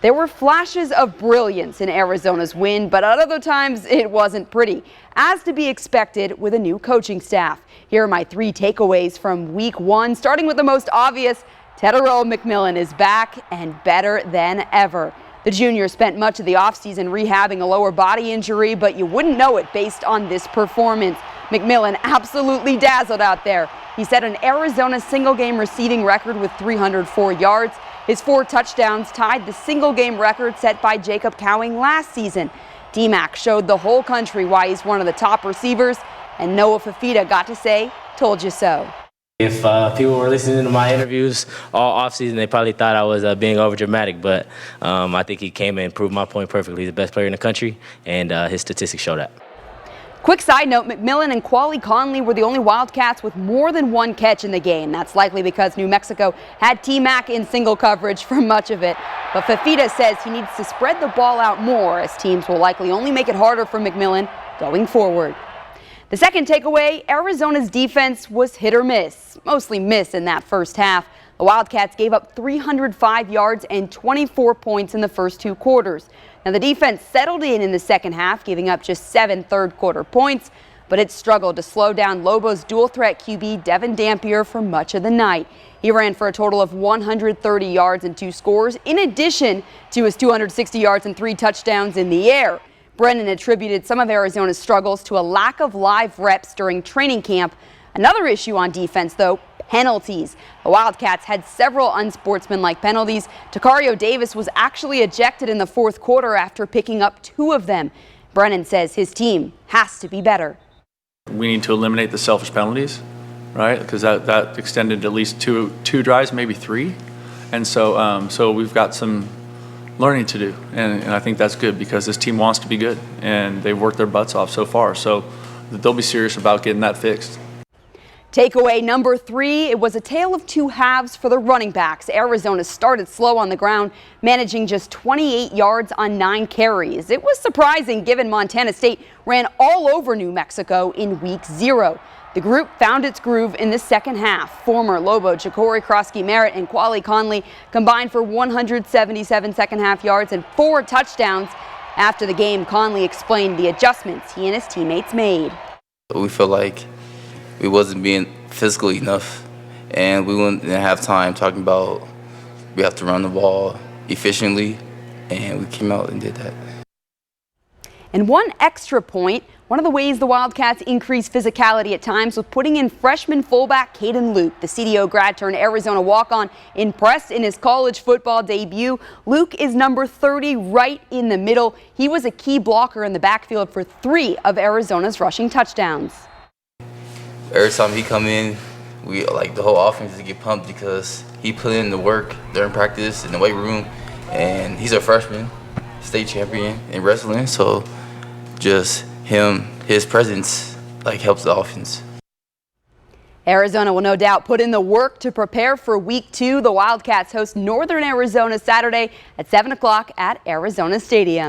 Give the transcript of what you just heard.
There were flashes of brilliance in Arizona's win, but at other times it wasn't pretty, as to be expected with a new coaching staff. Here are my 3 takeaways from week 1, starting with the most obvious. Tetairoa McMillan is back and better than ever. The junior spent much of the offseason rehabbing a lower body injury, but you wouldn't know it based on this performance. McMillan absolutely dazzled out there. He set an Arizona single-game receiving record with 304 yards. His 4 touchdowns tied the single-game record set by Jacob Cowing last season. D-Mac showed the whole country why he's one of the top receivers, and Noah Fafita got to say, "Told you so." If people were listening to my interviews all offseason, they probably thought I was being overdramatic, but I think he came and proved my point perfectly. He's the best player in the country, and his statistics show that. Quick side note, McMillan and Quali Conley were the only Wildcats with more than 1 catch in the game. That's likely because New Mexico had T-Mac in single coverage for much of it. But Fafita says he needs to spread the ball out more, as teams will likely only make it harder for McMillan going forward. The second takeaway, Arizona's defense was hit or miss, mostly miss in that first half. The Wildcats gave up 305 yards and 24 points in the first 2 quarters. Now, the defense settled in the second half, giving up just 7 third-quarter points, but it struggled to slow down Lobos' dual-threat QB Devin Dampier for much of the night. He ran for a total of 130 yards and 2 scores, in addition to his 260 yards and 3 touchdowns in the air. Brennan attributed some of Arizona's struggles to a lack of live reps during training camp. Another issue on defense, though, penalties. The Wildcats had several unsportsmanlike penalties. Tacario Davis was actually ejected in the 4th quarter after picking up 2 of them. Brennan says his team has to be better. We need to eliminate the selfish penalties, right? Because that extended at least two drives, maybe 3. And so we've got some learning to do. And I think that's good because this team wants to be good. And they've worked their butts off so far. So they'll be serious about getting that fixed. Takeaway number 3, it was a tale of 2 halves for the running backs. Arizona started slow on the ground, managing just 28 yards on 9 carries. It was surprising given Montana State ran all over New Mexico in week 0. The group found its groove in the second half. Former Lobo Ja'Cory Krosky-Merritt and Quali Conley combined for 177 second-half yards and 4 touchdowns. After the game, Conley explained the adjustments he and his teammates made. We feel like we wasn't being physical enough, and we didn't have time talking about we have to run the ball efficiently, and we came out and did that. And one extra point, one of the ways the Wildcats increase physicality at times was putting in freshman fullback Caden Luke. The CDO grad turned Arizona walk-on impressed in his college football debut. Luke is number 30 right in the middle. He was a key blocker in the backfield for 3 of Arizona's rushing touchdowns. Every time he come in, we like the whole offense to get pumped because he put in the work during practice in the weight room, and he's a freshman, state champion in wrestling. So just his presence helps the offense. Arizona will no doubt put in the work to prepare for week 2. The Wildcats host Northern Arizona Saturday at 7 o'clock at Arizona Stadium.